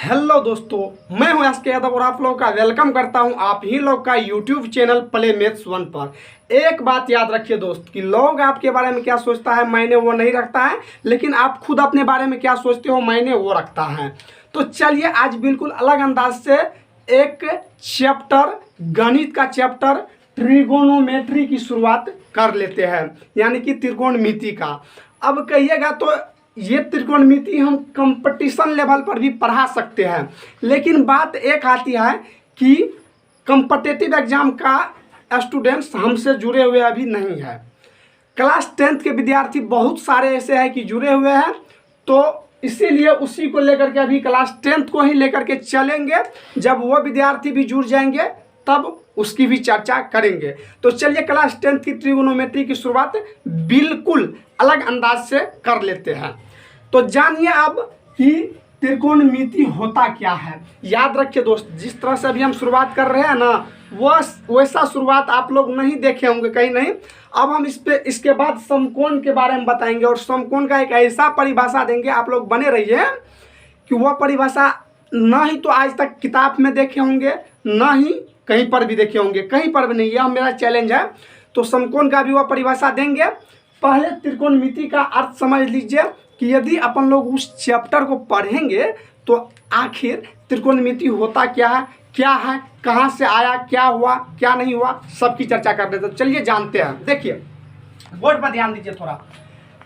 Hello दोस्तों, मैं हूं एसके यादव और आप लोगों का वेलकम करता हूं आप ही लोग का यूट्यूब चैनल प्ले मैथ्स 1 पर। एक बात याद रखिए दोस्त कि लोग आपके बारे में क्या सोचता है मायने वो नहीं रखता है, लेकिन आप खुद अपने बारे में क्या सोचते हो मायने वो रखता है। तो चलिए आज बिल्कुल अलग अंदाज से एक चैप्टर, गणित का चैप्टर ट्रिगोनोमेट्री की शुरुआत कर लेते हैं, यानी कि त्रिकोणमिति का। अब कहिएगा तो ये त्रिकोणमिति हम कंपटीशन लेवल पर भी पढ़ा सकते हैं, लेकिन बात एक आती है कि कॉम्पिटिटिव एग्जाम का स्टूडेंट्स हमसे जुड़े हुए अभी नहीं है। क्लास 10th के विद्यार्थी बहुत सारे ऐसे हैं कि जुड़े हुए हैं, तो इसीलिए उसी को लेकर के अभी क्लास 10th को ही लेकर के चलेंगे। जब वो विद्यार्थी भी जुड़ जाएंगे तब उसकी भी चर्चा करेंगे। तो चलिए क्लास 10th की ट्रिगोनोमेट्री की शुरुआत बिल्कुल अलग अंदाज से कर लेते हैं। तो जानिए अब कि त्रिकोणमिति होता क्या है। याद रखिए दोस्त, जिस तरह से अभी हम शुरुआत कर रहे हैं ना, वैसा शुरुआत आप लोग नहीं देखे होंगे कहीं नहीं। अब हम इसके बाद समकोण के बारे में बताएंगे और समकोण का एक ऐसा परिभाषा देंगे, आप लोग बने रहिए कि वह परिभाषा ना ही तो आज तक किताब में देखे होंगे, ना ही कहीं पर भी देखे होंगे, कहीं पर भी नहीं। यह मेरा चैलेंज है। तो समकोण का भी वह परिभाषा देंगे। पहले त्रिकोणमिति का अर्थ समझ लीजिए कि यदि अपन लोग उस चैप्टर को पढ़ेंगे तो आखिर त्रिकोणमिति होता क्या है, कहाँ से आया, क्या हुआ, क्या नहीं हुआ, सबकी चर्चा करते। तो चलिए जानते हैं। देखिए बोर्ड पर ध्यान दीजिए थोड़ा।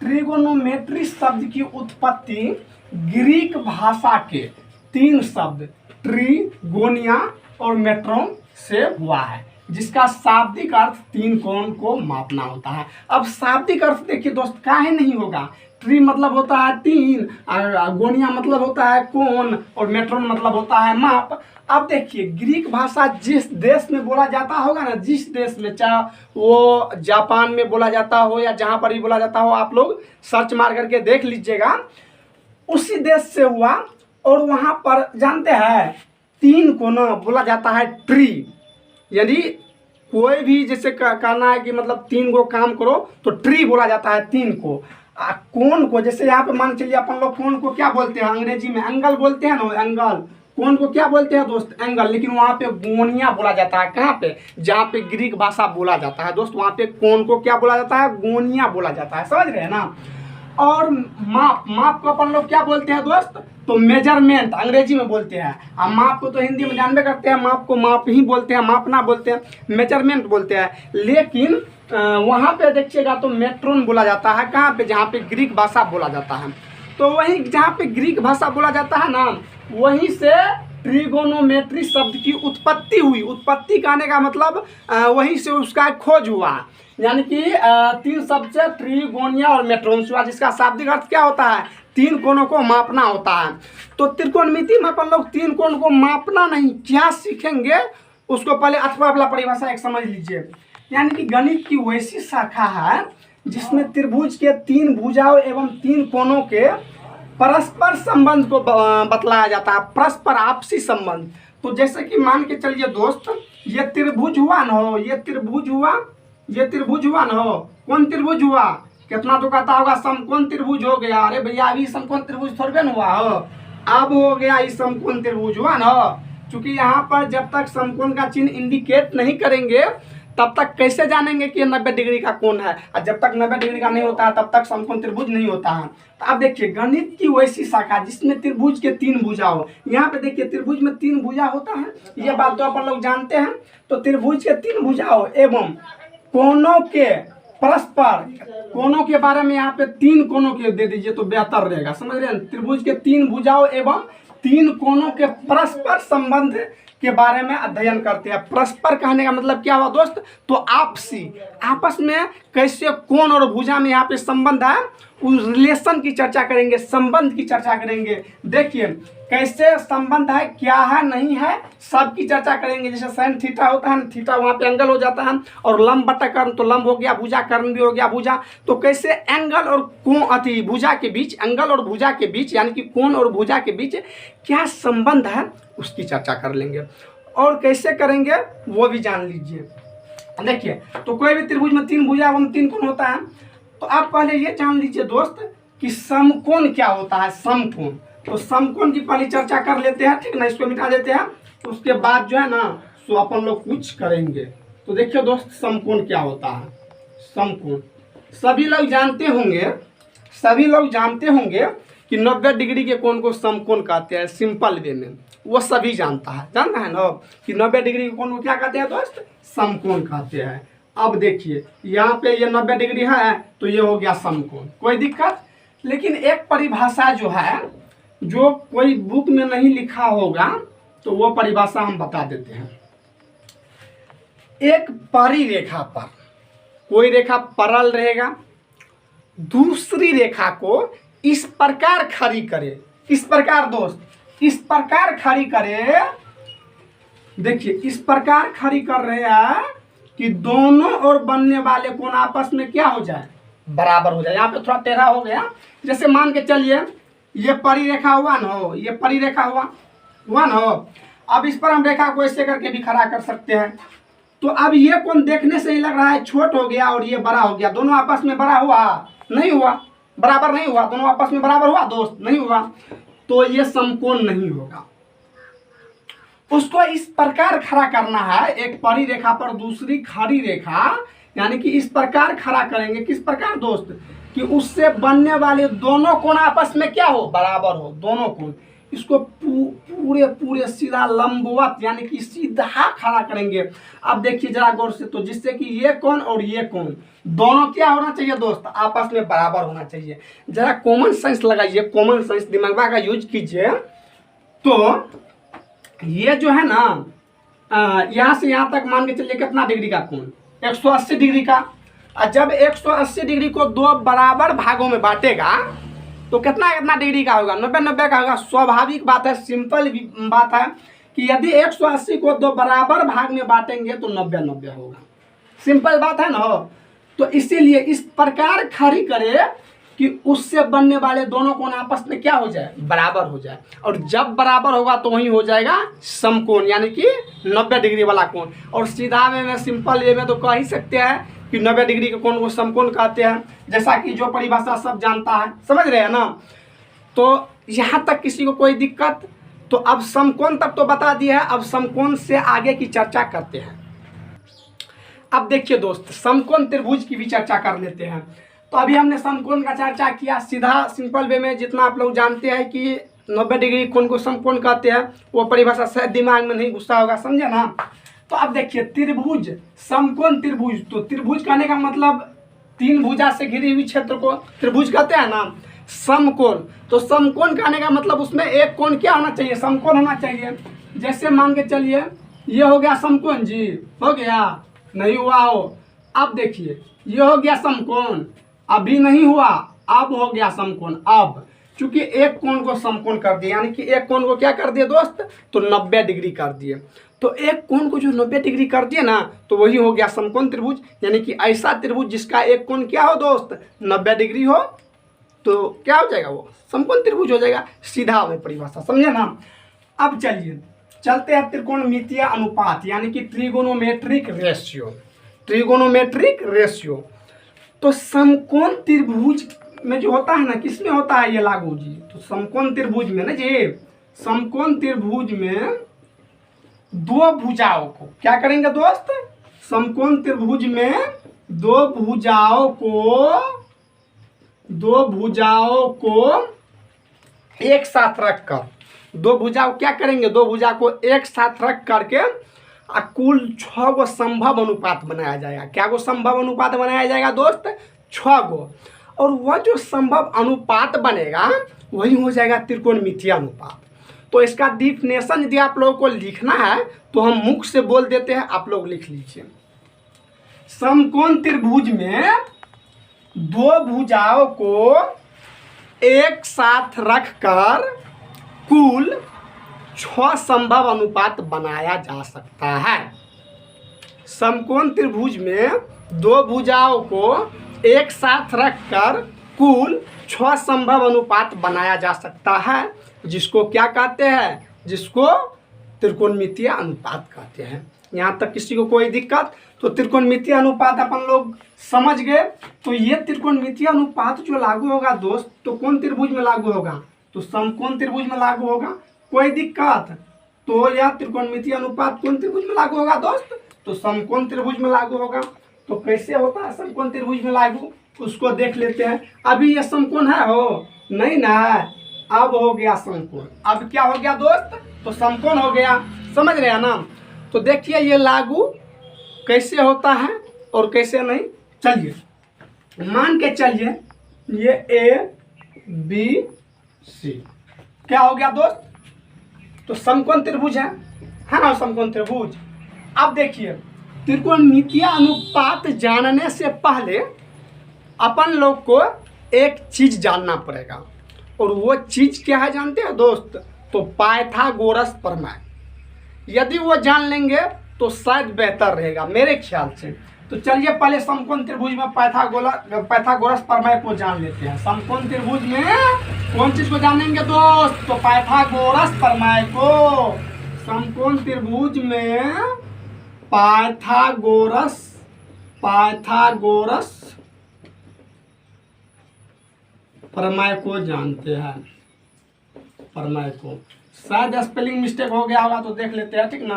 ट्रिगोनोमेट्री शब्द की उत्पत्ति ग्रीक भाषा के 3 शब्द ट्रिगोनिया और मेट्रोन से हुआ है, जिसका शाब्दिक अर्थ 3 कोण को मापना होता है। अब शाब्दिक अर्थ देखिए दोस्त, काहे नहीं होगा। ट्री मतलब होता है 3, गोनिया मतलब होता है कोण, और मेट्रोन मतलब होता है माप। अब देखिए ग्रीक भाषा जिस देश में बोला जाता होगा ना, जिस देश में, चाहे वो जापान में बोला जाता हो या जहाँ पर भी बोला जाता हो, आप लोग सर्च मार करके देख लीजिएगा, उसी देश से हुआ। और वहाँ पर जानते हैं 3 को ना बोला जाता है ट्री। यानी कोई भी जैसे कहना है कि मतलब 3 को काम करो तो ट्री बोला जाता है 3 को। कोण को जैसे यहाँ पे मान चलिए अपन लोग कोण को क्या बोलते हैं, अंग्रेजी में एंगल बोलते हैं ना, एंगल। कोण को क्या बोलते हैं दोस्त, एंगल। लेकिन वहाँ पे गोनिया बोला जाता है। कहाँ पे, जहाँ पे ग्रीक भाषा बोला जाता है दोस्त, वहाँ पे कोण को क्या बोला जाता है, गोनिया बोला जाता है। समझ रहे हैं ना। और माप को अपन लोग क्या बोलते हैं दोस्त, तो मेजरमेंट अंग्रेजी में बोलते हैं। अब माप को तो हिंदी में जानबे करते हैं, माप को माप ही बोलते हैं, मापना बोलते हैं, मेजरमेंट बोलते हैं। लेकिन वहाँ पे देखिएगा तो मेट्रोन बोला जाता है। कहाँ पे, जहाँ पे ग्रीक भाषा बोला जाता है। तो वहीं जहाँ पे ग्रीक भाषा बोला जाता है ना, वहीं से ट्रिगोनोमेट्री शब्द की उत्पत्ति हुई। उत्पत्ति कहने का मतलब वहीं से उसका खोज हुआ। यानी कि 3 शब्द से ट्रिगोनिया और मेट्रोन हुआ, जिसका शाब्दिक अर्थ क्या होता है, 3 कोणों को मापना होता है। तो त्रिकोणमिति में अपन लोग 3 कोण को मापना नहीं, क्या सीखेंगे उसको पहले अथवा वाला परिभाषा एक समझ लीजिए। यानी कि गणित की वैसी शाखा है जिसमें त्रिभुज के 3 भुजाओं एवं 3 कोणों के परस्पर संबंध को बतलाया जाता है, परस्पर आपसी संबंध। तो जैसे कि मान के चलिए दोस्त, ये त्रिभुज हुआ न हो, ये त्रिभुज हुआ, ये त्रिभुज हुआ न हो। कौन त्रिभुज हुआ, कितना तो कहता होगा समकोण त्रिभुज हो गया। अरे भैया अभी समकोण त्रिभुज थोड़े न हुआ हो, अब हो गया इस समकोण त्रिभुज हुआ न हो। क्योंकि यहाँ पर जब तक समकोण का चिन्ह इंडिकेट नहीं करेंगे तब तक कैसे जानेंगे कि 90 डिग्री का कोण है। और जब तक 90 डिग्री का नहीं होता है तब तक समकोण त्रिभुज नहीं होता है। तो अब देखिए गणित की वैसी शाखा जिसमें त्रिभुज के 3 भुजा हो। यहाँ पे देखिए त्रिभुज में 3 भुजा होता है, ये बात तो अपन लोग जानते हैं। तो त्रिभुज के 3 भुजा हो एवं कोणों के परस्पर, कोणों के बारे में यहाँ पे 3 कोणों के दे दीजिए तो बेहतर रहेगा। समझ रहे हैं, त्रिभुज के 3 भुजाओं एवं 3 कोणों के परस्पर संबंध के बारे में अध्ययन करते हैं। परस्पर कहने का मतलब क्या हुआ दोस्त, तो आपसी, आपस में कैसे कोण और भुजा में यहाँ पे संबंध है, उस रिलेशन की चर्चा करेंगे, संबंध की चर्चा करेंगे। देखिए कैसे संबंध है, क्या है, नहीं है, सबकी चर्चा करेंगे। जैसे साइन थीटा होता है ना, थीटा वहाँ पे एंगल हो जाता है, और लंब बटा कर्ण तो लंब हो गया, भुजा कर्ण भी हो गया भुजा। तो कैसे एंगल और कोण भुजा के बीच, एंगल और भुजा के बीच, यानी कि कोण और भुजा के बीच क्या संबंध है उसकी चर्चा कर लेंगे। और कैसे करेंगे वो भी जान लीजिए। देखिए तो कोई भी त्रिभुज में 3 भुजा एवं 3 कोण होता है। तो आप पहले ये जान लीजिए दोस्त कि समकोण क्या होता है। समकोण तो समकोण की पहली चर्चा कर लेते हैं, ठीक ना, इसको मिटा देते हैं। उसके बाद जो है ना सो अपन लोग कुछ करेंगे। तो देखिए दोस्त, समकोण क्या होता है। समकोण सभी लोग जानते होंगे कि 90 डिग्री के कोण को समकोण कहते हैं। सिंपल वे में वो सभी जानता है ना कि 90 डिग्री के कोण को क्या कहते हैं दोस्त, समकोण कहते हैं। अब देखिए यहाँ पे ये 90 डिग्री है तो ये हो गया समकोण, कोई दिक्कत। लेकिन एक परिभाषा जो है, जो कोई बुक में नहीं लिखा होगा तो वो परिभाषा हम बता देते हैं। एक परिरेखा पर कोई रेखा परल रहेगा, दूसरी रेखा को इस प्रकार खड़ी करे, इस प्रकार दोस्त, इस प्रकार खड़ी करे। देखिए इस प्रकार खड़ी कर रहे हैं कि दोनों ओर बनने वाले कोण आपस में क्या हो जाए, बराबर हो जाए। यहाँ पे थोड़ा टेढ़ा हो गया, जैसे मान के चलिए ये परिरेखा हुआ ना हो, ये परिरेखा हुआ ना हो। अब इस पर हम रेखा को ऐसे करके भी खड़ा कर सकते हैं। तो अब ये कोण देखने से ही लग रहा है छोट हो गया और ये बड़ा हो गया, दोनों आपस में बड़ा हुआ नहीं हुआ, बराबर नहीं हुआ, दोनों आपस में बराबर हुआ दोस्त, नहीं हुआ। तो ये समकोण नहीं होगा। उसको इस प्रकार खड़ा करना है, एक परिरेखा पर दूसरी खड़ी रेखा, यानी कि इस प्रकार खड़ा करेंगे। किस प्रकार दोस्त, कि उससे बनने वाले दोनों कोण आपस में क्या हो, बराबर हो, दोनों कोण। इसको पूरे सीधा लंबवत यानी कि सीधा खड़ा करेंगे। अब देखिए जरा गौर से, तो जिससे कि ये कोण और ये कोण दोनों क्या होना चाहिए दोस्त, आपस में बराबर होना चाहिए। जरा कॉमन सेंस लगाइए, कॉमन सेंस दिमाग का यूज कीजिए। तो ये जो है ना यहाँ से यहाँ तक मान के चलिए कितना डिग्री का कोण, 180 डिग्री का। और जब 180 डिग्री को दो बराबर भागों में बांटेगा तो कितना डिग्री का होगा, 90 का होगा। स्वाभाविक बात है, सिंपल बात है कि यदि 180 को दो बराबर भाग में बांटेंगे तो 90 होगा। सिंपल बात है ना। तो इसीलिए इस प्रकार खड़ी करे कि उससे बनने वाले दोनों कोण आपस में क्या हो जाए, बराबर हो जाए। और जब बराबर होगा तो वही हो जाएगा समकोण, यानी कि 90 डिग्री वाला कोण। और सीधा में सिंपल वे में तो कह ही सकते हैं कि 90 डिग्री के कोण को समकोण कहते हैं, जैसा कि जो परिभाषा सब जानता है, समझ रहे हैं ना। तो यहाँ तक किसी को कोई दिक्कत, तो अब समकोण तक तो बता दिया है, अब समकोण से आगे की चर्चा करते हैं। अब देखिए दोस्त, समकोण त्रिभुज की भी चर्चा कर लेते हैं। तो अभी हमने समकोण का चर्चा किया, सीधा सिंपल वे में जितना आप लोग जानते हैं कि 90 डिग्री कोण को समकोण कहते हैं, वो परिभाषा शायद दिमाग में नहीं घुसा होगा, समझे ना। तो अब देखिए त्रिभुज, समकोण त्रिभुज, तो त्रिभुज कहने का मतलब तीन भुजा से घिरी हुई क्षेत्र को त्रिभुज कहते हैं ना। समकोण, तो समकोण कहने का मतलब उसमें एक कोण क्या होना चाहिए, समकोण होना चाहिए। जैसे मान के चलिए ये हो गया समकोण जी, हो गया, नहीं हुआ हो। अब देखिए ये हो गया समकोण, अभी नहीं हुआ, अब हो गया समकोण। अब चूंकि एक कोण को समकोण कर दिया, यानी कि एक कोण को क्या कर दिए दोस्त, तो 90 डिग्री कर दिए। तो एक कोण को जो 90 डिग्री कर दिए ना, तो वही हो गया समकोण त्रिभुज। यानी कि ऐसा त्रिभुज जिसका एक कोण क्या हो दोस्त, 90 डिग्री हो, तो क्या हो जाएगा, वो समकोण त्रिभुज हो जाएगा। सीधा में परिभाषा, समझे ना। अब चलिए चलते हैं त्रिकोणमितीय अनुपात, यानी कि ट्रिगोनोमेट्रिक रेशियो। ट्रिगोनोमेट्रिक रेशियो तो समकोण त्रिभुज में जो होता है ना, किसमें होता है ये लागू जी, तो समकोण त्रिभुज में ना जी, समकोण त्रिभुज में दो भुजाओं को क्या करेंगे दोस्त, समकोण त्रिभुज में दो भुजाओं को एक साथ रखकर, दो भुजाओं क्या करेंगे, दो भुजा को एक साथ रख करके कुल 6 गो संभव अनुपात बनाया जाएगा। क्या गो संभव अनुपात बनाया जाएगा दोस्त, 6 गो। और वह जो संभव अनुपात बनेगा वही हो जाएगा त्रिकोणमितीय अनुपात। तो इसका डिफिनेशन यदि आप लोगों को लिखना है तो हम मुख से बोल देते हैं, आप लोग लिख लीजिए। समकोण त्रिभुज में दो भुजाओं को एक साथ रखकर कुल 6 संभव अनुपात बनाया जा सकता है। समकोण त्रिभुज में दो भुजाओं को एक साथ रखकर कुल 6 संभव अनुपात बनाया जा सकता है, जिसको क्या कहते हैं, जिसको त्रिकोणमितीय अनुपात कहते हैं। यहाँ तक किसी को कोई दिक्कत, तो त्रिकोणमितीय अनुपात अपन लोग समझ गए। तो ये त्रिकोणमितीय अनुपात जो लागू होगा दोस्त, तो कौन त्रिभुज में लागू होगा, तो समकोण त्रिभुज में लागू होगा। कोई दिक्कत? तो यह त्रिकोणमितीय अनुपात कौन त्रिभुज में लागू होगा दोस्त? तो समकोण त्रिभुज में लागू होगा। तो कैसे होता है समकोण त्रिभुज में लागू, उसको देख लेते हैं। अभी ये समकोण है हो नहीं ना, अब हो गया समकोण। अब क्या हो गया दोस्त? तो समकोण हो गया, समझ रहे हैं ना। तो देखिए ये लागू कैसे होता है और कैसे नहीं। चलिए मान के चलिए ये ए बी सी क्या हो गया दोस्त? तो समकोण त्रिभुज है ना, समकोण त्रिभुज। अब देखिए त्रिकोणमितीय अनुपात जानने से पहले अपन लोग को एक चीज जानना पड़ेगा, और वो चीज क्या है जानते हैं दोस्त? तो पाइथागोरस प्रमेय। यदि वो जान लेंगे तो शायद बेहतर रहेगा मेरे ख्याल से। तो चलिए पहले समकोण त्रिभुज में पाइथागोरस प्रमेय को जान लेते हैं। समकोण त्रिभुज में कौन चीज को जानेंगे दोस्त? तो पाइथागोरस प्रमेय को। समकोण त्रिभुज में पाइथागोरस प्रमेय को जानते हैं। प्रमेय को शायद स्पेलिंग मिस्टेक हो गया होगा तो देख लेते हैं, ठीक ना।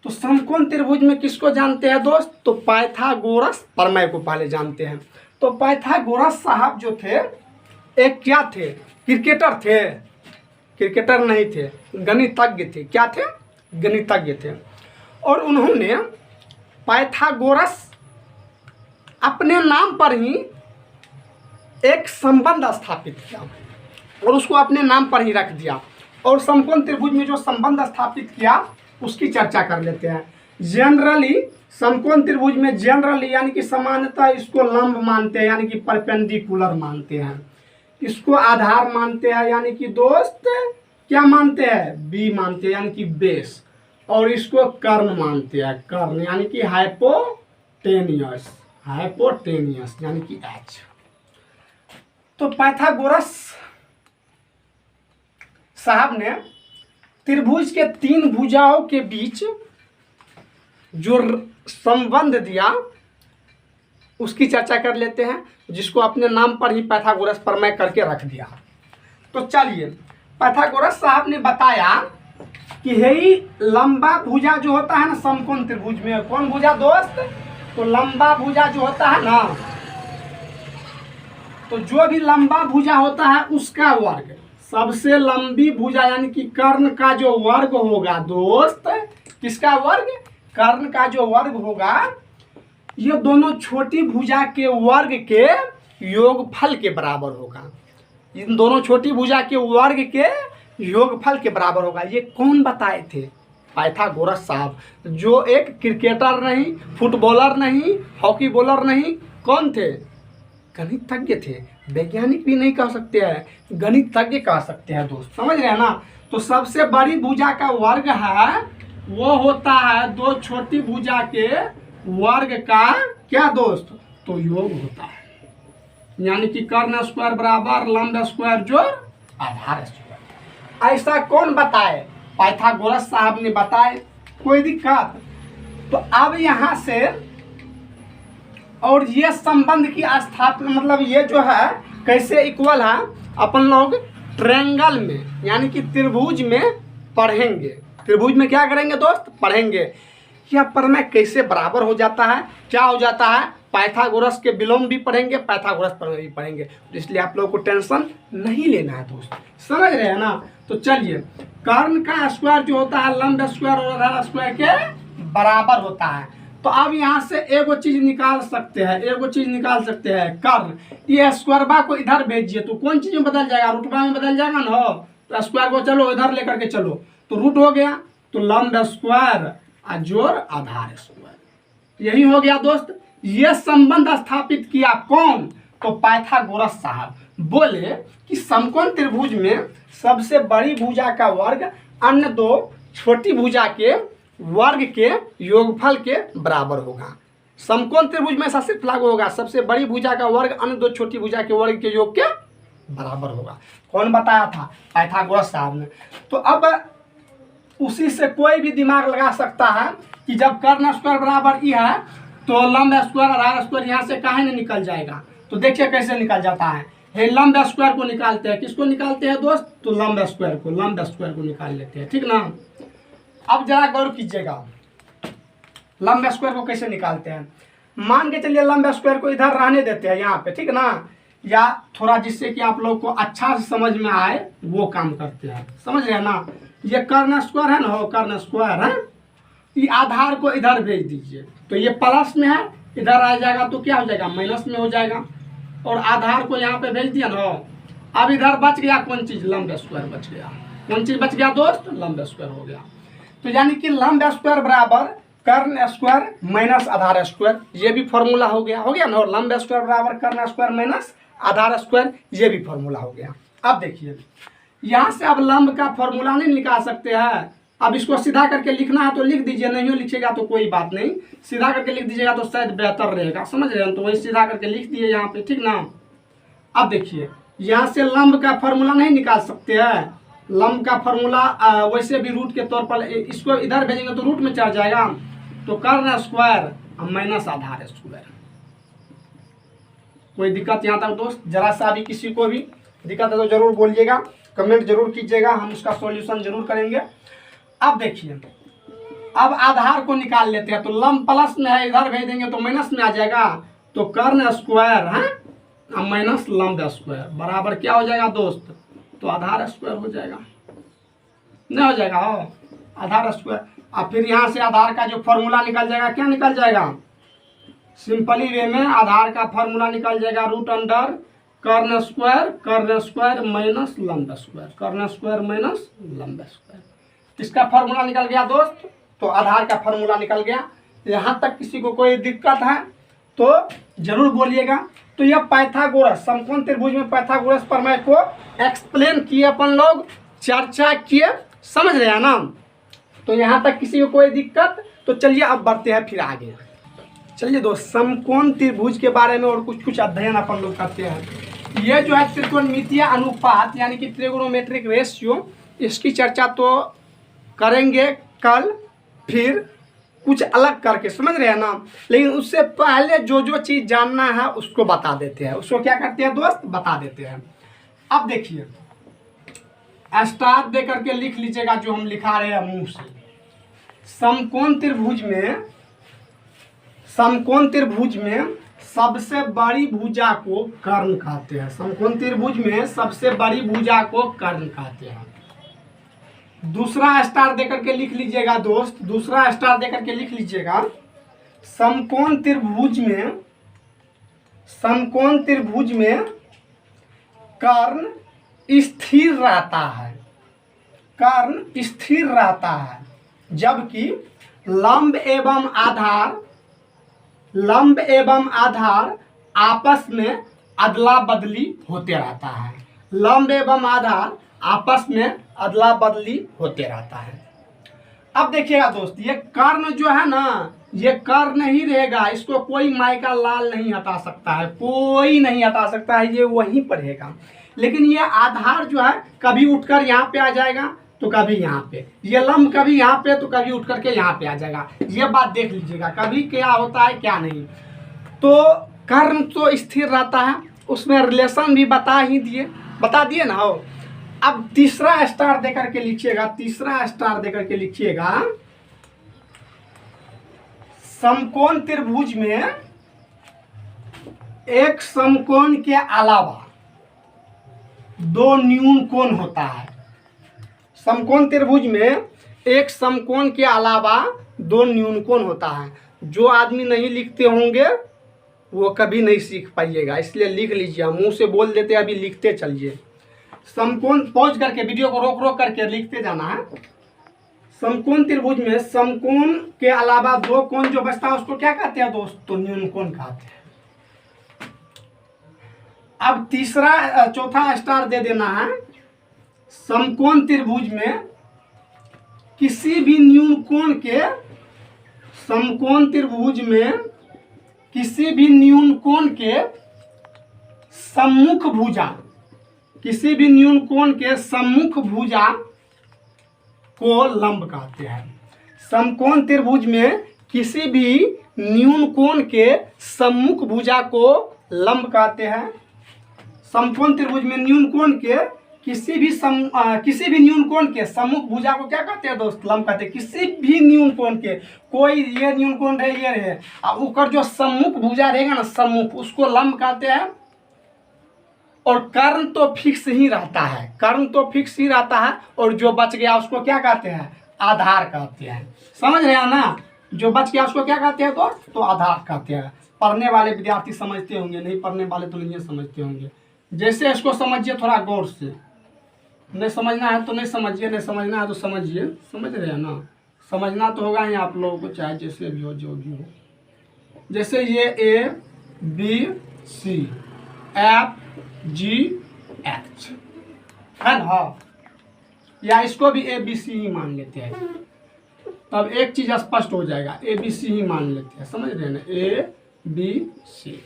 तो समकोण त्रिभुज में किसको जानते हैं दोस्त? तो पाइथागोरस प्रमेय को पहले जानते हैं। तो पाइथागोरस साहब जो थे एक क्या थे? क्रिकेटर थे? क्रिकेटर नहीं थे, गणितज्ञ थे। क्या थे? गणितज्ञ थे। और उन्होंने पाइथागोरस अपने नाम पर ही एक संबंध स्थापित किया और उसको अपने नाम पर ही रख दिया। और समकोण त्रिभुज में जो संबंध स्थापित किया उसकी चर्चा कर लेते हैं। जनरली समकोण त्रिभुज में जनरली यानी कि सामान्यतः इसको लंब मानते हैं, यानी कि परपेंडिकुलर मानते हैं। इसको आधार मानते हैं, यानी कि दोस्त क्या मानते हैं? बी मानते हैं, यानी कि बेस। और इसको कर्ण मानते हैं, कर्ण यानी कि हाइपोटेनियस यानी कि एच। तो पाइथागोरस साहब ने त्रिभुज के तीन भुजाओं के बीच जो संबंध दिया उसकी चर्चा कर लेते हैं, जिसको अपने नाम पर ही पाइथागोरस प्रमेय करके रख दिया। तो चलिए पाइथागोरस साहब ने बताया कि यही लंबा भुजा जो होता है ना समकोण त्रिभुज में, कौन भुजा दोस्त? तो लंबा भुजा जो होता है ना, तो जो भी लंबा भुजा होता है उसका वर्ग, सबसे लंबी भुजा यानी कि कर्ण का जो वर्ग होगा दोस्त, किसका वर्ग? कर्ण का जो वर्ग होगा, ये दोनों छोटी भुजा के वर्ग के योगफल के बराबर होगा। इन दोनों छोटी भुजा के वर्ग के योगफल के बराबर होगा। ये कौन बताए थे? पाइथागोरस साहब, जो एक क्रिकेटर नहीं, फुटबॉलर नहीं, हॉकी बॉलर नहीं, कौन थे? गणितज्ञ थे। वैज्ञानिक भी नहीं कह सकते हैं, गणितज्ञ कह सकते हैं दोस्त, समझ रहे हैं ना। तो सबसे बड़ी भुजा का वर्ग है वो होता है दो छोटी भुजा के वर्ग का क्या दोस्त? तो योग होता है, यानी कि कर्ण स्क्वायर बराबर लंब स्क्वायर जोड़ आधार स्क्वायर। ऐसा कौन बताए? पाइथागोरस साहब ने बताए। कोई दिक्कत? तो अब यहाँ से और ये संबंध की स्थापना, मतलब ये जो है कैसे इक्वल है, अपन लोग ट्रायंगल में यानी कि त्रिभुज में पढ़ेंगे। त्रिभुज में क्या करेंगे दोस्त? पढ़ेंगे। यह प्रमेय कैसे बराबर हो जाता है, क्या हो जाता है? पाइथागोरस के विलोम भी पढ़ेंगे, पाइथागोरस प्रमेय भी पढ़ेंगे। तो इसलिए आप लोगों को टेंशन नहीं लेना है दोस्त, समझ रहे हैं ना। तो चलिए कर्ण का स्क्वायर जो होता है लंब स्क्वायर और आधार स्क्वायर के बराबर होता है। तो अब यहाँ से एगो चीज निकाल सकते हैं, कर्ण। ये स्क्वायरबा को इधर भेजिए तो कौन चीज में बदल जाएगा? रूटबा में बदल जाएगा ना। तो स्क्वायर को चलो इधर लेकर के चलो तो रूट हो गया, तो लंब स्क्वायर जोड़ आधार स्क्वायर, यही हो गया दोस्त। ये संबंध स्थापित किया कौन? तो पाइथागोरस साहब बोले कि समकोण त्रिभुज में सबसे बड़ी भुजा का वर्ग अन्य दो छोटी भुजा के वर्ग के योगफल के बराबर होगा। समकोण त्रिभुज में ऐसा सिर्फ लागू होगा, सबसे बड़ी भुजा का वर्ग अन्य दो छोटी भुजा के वर्ग के योग के बराबर होगा। कौन बताया था? पाइथागोरस साहब ने। तो अब उसी से कोई भी दिमाग लगा सकता है कि जब कर्ण स्क्वायर बराबर ई है तो लंब स्क्वायर आधार स्क्वायर यहाँ से काहे नहीं निकल जाएगा। तो देखिए कैसे निकल जाता है। है लंब स्क्वायर को निकालते हैं। किसको निकालते हैं दोस्त? तो लंब स्क्वायर को निकाल लेते हैं, ठीक ना। अब जरा गौर कीजिएगा लंब स्क्वायर को कैसे निकालते हैं। मान के चलिए लंब स्क्वायर को इधर रहने देते हैं यहाँ पे, ठीक ना, या थोड़ा जिससे कि आप लोग को अच्छा से समझ में आए वो काम करते हैं, समझ रहे हैं ना। ये कर्ण स्क्वायर है ना, कर्ण स्क्वायर है, ये आधार को इधर भेज दीजिए तो ये प्लस में है, इधर आ जाएगा तो क्या हो जाएगा? माइनस में हो जाएगा। और आधार को यहाँ पे भेज दिया ना, अब इधर बच गया कौन चीज? लंब स्क्वायर बच गया। कौन चीज बच गया दोस्त? लंब स्क्वायर हो गया। तो यानी कि लंब स्क्वायर बराबर कर्ण स्क्वायर माइनस आधार स्क्वायर, ये भी फॉर्मूला हो गया ना। और लंब स्क्वायर बराबर कर्ण स्क्वायर माइनस आधार स्क्वायर, ये भी फॉर्मूला हो गया। अब देखिए यहाँ से अब लंब का फॉर्मूला नहीं निकाल सकते हैं। अब इसको सीधा करके लिखना है तो लिख दीजिए, नहीं लिखिएगा तो कोई बात नहीं, सीधा करके लिख दीजिएगा तो शायद बेहतर रहेगा, समझ रहे हैं। तो वही सीधा करके लिख दिए यहाँ पे, ठीक ना। अब देखिए यहाँ से लंब का फॉर्मूला नहीं निकाल सकते हैं। लंब का फॉर्मूला वैसे भी रूट के तौर पर इसको इधर भेजेंगे तो रूट में चढ़ जाएगा। तो कर्ण स्क्वायर माइनस आधार स्क्वायर। कोई दिक्कत यहाँ तक दोस्त? जरा सा भी किसी को भी दिक्कत है तो जरूर बोलिएगा, कमेंट जरूर कीजिएगा, हम उसका सॉल्यूशन जरूर करेंगे। अब देखिए अब आधार को निकाल लेते हैं। तो लंब प्लस में है, इधर भेज देंगे तो माइनस में आ जाएगा। तो कर्ण स्क्वायर है माइनस लंब स्क्वायर बराबर क्या हो जाएगा दोस्त? तो आधार स्क्वायर हो जाएगा, नहीं हो जाएगा? हो आधार स्क्वायर। अब फिर यहाँ से आधार का जो फॉर्मूला निकल जाएगा, क्या निकल जाएगा? सिंपली वे में आधार का फॉर्मूला निकल जाएगा रूट अंडर कर्ण स्क्वायर माइनस लंब स्क्वायर, कर्ण स्क्वायर माइनस लंब स्क्वायर। किसका फॉर्मूला निकल गया दोस्त? तो आधार का फॉर्मूला निकल गया। यहाँ तक किसी को कोई दिक्कत है तो जरूर बोलिएगा। तो यह पाइथागोरस समकोण त्रिभुज में पाइथागोरस प्रमेय को एक्सप्लेन किए, अपन लोग चर्चा किए, समझ रहे हैं ना। तो यहाँ तक किसी को कोई दिक्कत? तो चलिए अब बढ़ते हैं फिर आगे। चलिए दोस्त समकोण त्रिभुज के बारे में और कुछ अध्ययन अपन लोग करते हैं। ये जो है त्रिकोणमितीय अनुपात यानी कि ट्रिगोनोमेट्रिक रेशियो, इसकी चर्चा तो करेंगे कल, फिर कुछ अलग करके, समझ रहे हैं ना। लेकिन उससे पहले जो चीज़ जानना है उसको बता देते हैं। उसको क्या करते हैं दोस्त? बता देते हैं। अब देखिए स्टार दे करके लिख लीजिएगा जो हम लिखा रहे हैं मुंह से। समकोण त्रिभुज में सबसे बड़ी भुजा को कर्ण कहते हैं। समकोण त्रिभुज में सबसे बड़ी भुजा को कर्ण कहते हैं। दूसरा स्टार देकर के लिख लीजिएगा दोस्त, दूसरा स्टार देकर के लिख लीजिएगा। समकोण त्रिभुज में कर्ण स्थिर रहता है, कर्ण स्थिर रहता है, जबकि लंब एवं आधार आपस में अदला बदली होते रहता है। लंब एवं आधार आपस में अदला बदली होते रहता है। अब देखिएगा दोस्त, ये कर्ण जो है ना, ये कर्ण ही रहेगा, इसको कोई मायका लाल नहीं हटा सकता है, कोई नहीं हटा सकता है, ये वहीं पर रहेगा। लेकिन ये आधार जो है कभी उठकर यहाँ पे आ जाएगा तो कभी यहाँ पे, ये लंब कभी यहाँ पे तो कभी उठ करके यहाँ पे आ जाएगा। ये बात देख लीजिएगा कभी क्या होता है क्या नहीं। तो कर्ण तो स्थिर रहता है, उसमें रिलेशन भी बता दिए ना हो। अब तीसरा स्टार देकर के लिखिएगा, तीसरा स्टार देकर के लिखिएगा। समकोण त्रिभुज में एक समकोण के अलावा दो न्यून कोण होता है। समकोण त्रिभुज में एक समकोण के अलावा दो न्यून कोण होता है। जो आदमी नहीं लिखते होंगे वो कभी नहीं सीख पाइएगा, इसलिए लिख लीजिए। मुंह से बोल देते अभी लिखते चलिए। समकोण पॉज करके वीडियो को रोक करके लिखते जाना है। समकोण त्रिभुज में समकोण के अलावा दो कोण जो बचता है उसको क्या कहते हैं दोस्त? तो न्यून कोण कहते हैं। अब चौथा स्टार दे देना है। समकोण त्रिभुज में किसी भी न्यून कोण के, समकोण त्रिभुज में किसी भी न्यून कोण के सम्मुख भुजा, किसी भी न्यून कोण के सम्मुख भुजा को लंब कहते हैं। समकोण त्रिभुज में किसी भी न्यून कोण के सम्मुख भुजा को लंब कहते हैं। समकोण त्रिभुज में न्यून कोण के किसी भी न्यून कोण के सम्मुख भुजा को क्या कहते हैं दोस्त? लंब कहते हैं। किसी भी न्यून कोण के, कोई ये न्यून कोण है, ये है, अब ऊपर जो सम्मुख भुजा रहेगा ना, सम्मुख, उसको लंब कहते हैं। और कर्ण तो फिक्स ही रहता है, कर्ण तो फिक्स ही रहता है, और जो बच गया उसको क्या कहते हैं? आधार कहते हैं। समझ रहे हैं ना? जो बच गया उसको क्या कहते हैं दोस्त? तो आधार कहते हैं। पढ़ने वाले विद्यार्थी समझते होंगे, नहीं पढ़ने वाले तो नहीं समझते होंगे। जैसे इसको समझिए थोड़ा गौर से, नहीं समझना है तो नहीं समझिए, नहीं समझना है तो समझिए। समझ रहे हैं ना? समझना तो होगा ही आप लोगों को, चाहे जैसे भी हो, जो भी हो। जैसे ये A B C F G H है ना, या इसको भी ए बी सी ही मान लेते हैं, तब एक चीज स्पष्ट हो जाएगा। ए बी सी ही मान लेते हैं, समझ रहे हैं ना? A B C.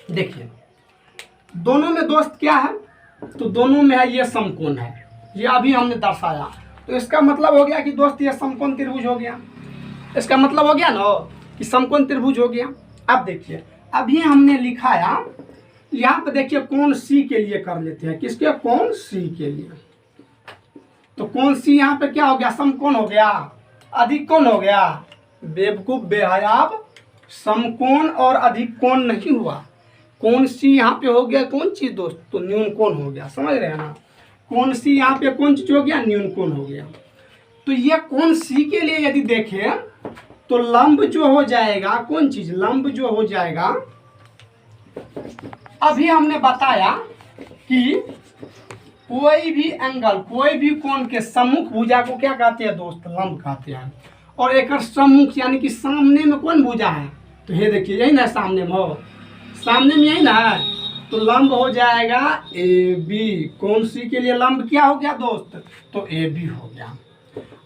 देखिए दोनों में दोस्त क्या है? तो दोनों में है ये समकोण है, ये अभी हमने दर्शाया। तो इसका मतलब हो गया कि दोस्त ये समकोण त्रिभुज हो गया। इसका मतलब हो गया ना कि समकोण त्रिभुज हो गया। अब देखिए अभी हमने लिखाया, यहाँ पे देखिए कोण सी के लिए कर लेते हैं। किसके? कोण सी के लिए। तो कोण सी यहाँ पे क्या हो गया? समकोण हो गया, अधिक कोण हो गया। बेवकूफ बेहयाब, समकोण और अधिक कोण नहीं हुआ। कोण सी यहाँ पे हो गया कौन चीज दोस्त? तो न्यून कोण हो गया। समझ रहे हैं ना? कोण सी यहाँ पे कौन चीज हो गया? न्यून कोण हो गया। तो ये कोण सी के लिए यदि देखें तो लंब जो हो जाएगा, कौन चीज? लंब जो हो जाएगा, अभी हमने बताया कि कोई भी एंगल, कोई भी कोण के सम्मुख भुजा को क्या कहते हैं दोस्त? लंब कहते हैं। और एक सम्मुख यानी कि सामने में कौन भुजा है? तो ये देखिए यही ना, सामने में हो, सामने में यही ना है, तो लंब हो जाएगा ए बी। कोण सी के लिए लंब क्या हो गया दोस्त? तो ए बी हो गया।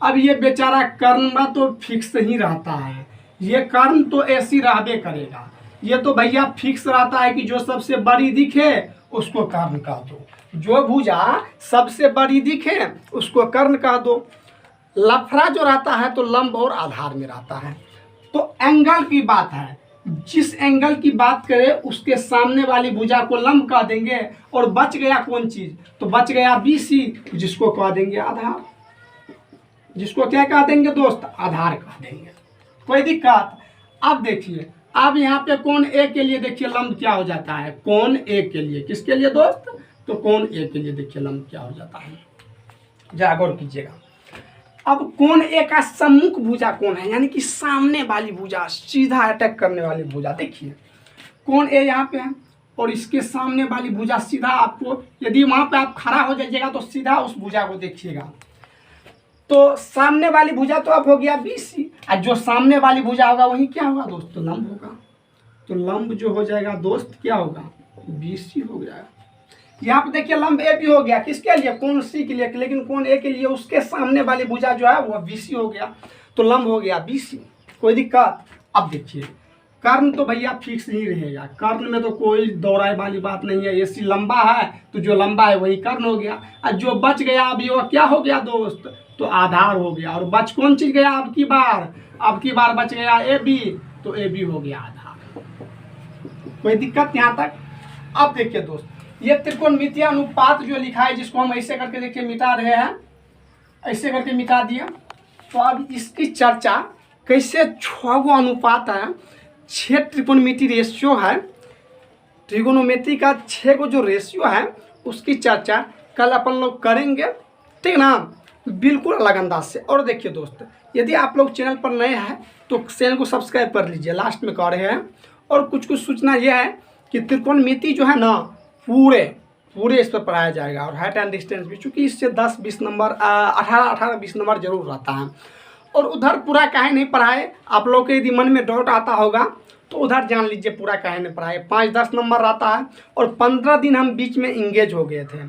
अब ये बेचारा कर्ण में तो फिक्स ही रहता है, ये कर्ण तो ऐसी रहबे करेगा। ये तो भैया फिक्स रहता है कि जो सबसे बड़ी दिखे उसको कर्ण कह दो, जो भुजा सबसे बड़ी दिखे उसको कर्ण कह दो। लफड़ा जो रहता है तो लंब और आधार में रहता है। तो एंगल की बात है, जिस एंगल की बात करें उसके सामने वाली भुजा को लंब कह देंगे। और बच गया कौन चीज? तो बच गया BC, जिसको कह देंगे आधार। जिसको क्या कह देंगे दोस्त? आधार कह देंगे। कोई दिक्कत? अब देखिए, अब यहाँ पे कोण ए के लिए देखिए लंब क्या हो जाता है? कोण ए के लिए, किसके लिए दोस्त? तो कोण ए के लिए देखिए लंब क्या हो जाता है, जरा गौर कीजिएगा। अब कोण ए का सम्मुख भुजा कौन है? यानी कि सामने वाली भुजा, सीधा अटैक करने वाली भुजा। देखिए कोण ए यहाँ पे है और इसके सामने वाली भुजा सीधा, आपको यदि वहां पे आप खड़ा हो जाइएगा तो सीधा उस भुजा को देखिएगा। तो सामने वाली भुजा तो अब हो गया BC, और जो सामने वाली भुजा होगा वही क्या होगा दोस्त? तो लंब होगा। तो लंब जो हो जाएगा दोस्त क्या होगा? BC हो जाएगा। यहाँ पे देखिए लंब ए भी हो गया, किसके लिए? कोण सी के लिए, लेकिन कोण ए के लिए उसके सामने वाली भुजा जो है वो BC हो गया, तो लंब हो गया BC। कोई दिक्कत? अब देखिए कर्ण तो भैया फिक्स ही रहेगा, कर्ण में तो कोई दौड़ाई वाली बात नहीं है। AC लंबा है तो जो लंबा है वही कर्ण हो गया, और जो बच गया अभी वो क्या हो गया दोस्त? तो आधार हो गया। और बच कौन चीज गया अब की बार? अब की बार बच गया AB, तो AB हो गया आधार। कोई दिक्कत यहाँ तक? अब देखिए दोस्त, ये त्रिकोणमितीय अनुपात जो लिखा है, जिसको हम ऐसे करके देखिए मिटा रहे हैं, ऐसे करके मिटा दिया। तो अब इसकी चर्चा कैसे 6 गो अनुपात है, 6 त्रिकोणमिति रेशियो है, त्रिकोणमिति का 6 गो जो रेशियो है उसकी चर्चा कल अपन लोग करेंगे, ठीक ना? बिल्कुल अलग अंदाज से। और देखिए दोस्त, यदि आप लोग चैनल पर नए हैं तो चैनल को सब्सक्राइब कर लीजिए, लास्ट में कह रहे हैं। और कुछ सूचना यह है कि त्रिकोणमिति जो है ना, पूरे इस पर पढ़ाया जाएगा, और हाइट एंड डिस्टेंस भी, चूँकि इससे 10-20 नंबर 18-20 नंबर जरूर रहता है। और उधर पूरा काहे नहीं पढ़ाए, आप लोग के यदि मन में डाउट आता होगा तो उधर जान लीजिए पूरा काहे नहीं पढ़ाए। 5-10 नंबर रहता है, और 15 दिन हम बीच में इंगेज हो गए थे,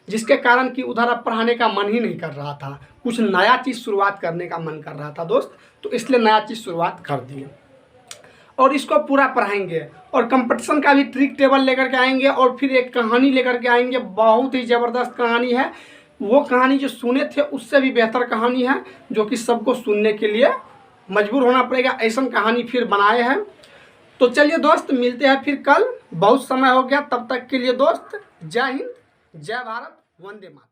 जिसके कारण कि उधर अब पढ़ाने का मन ही नहीं कर रहा था, कुछ नया चीज़ शुरुआत करने का मन कर रहा था दोस्त, तो इसलिए नया चीज़ शुरुआत कर दिए। और इसको पूरा पढ़ाएंगे, और कंपटीशन का भी ट्रिक टेबल लेकर के आएंगे, और फिर एक कहानी लेकर के आएंगे। बहुत ही ज़बरदस्त कहानी है, वो कहानी जो सुने थे उससे भी बेहतर कहानी है, जो कि सबको सुनने के लिए मजबूर होना पड़ेगा, ऐसा कहानी फिर बनाए हैं। तो चलिए दोस्त, मिलते हैं फिर कल, बहुत समय हो गया, तब तक के लिए दोस्त जय हिंद, जय भारत, वंदे मातरम।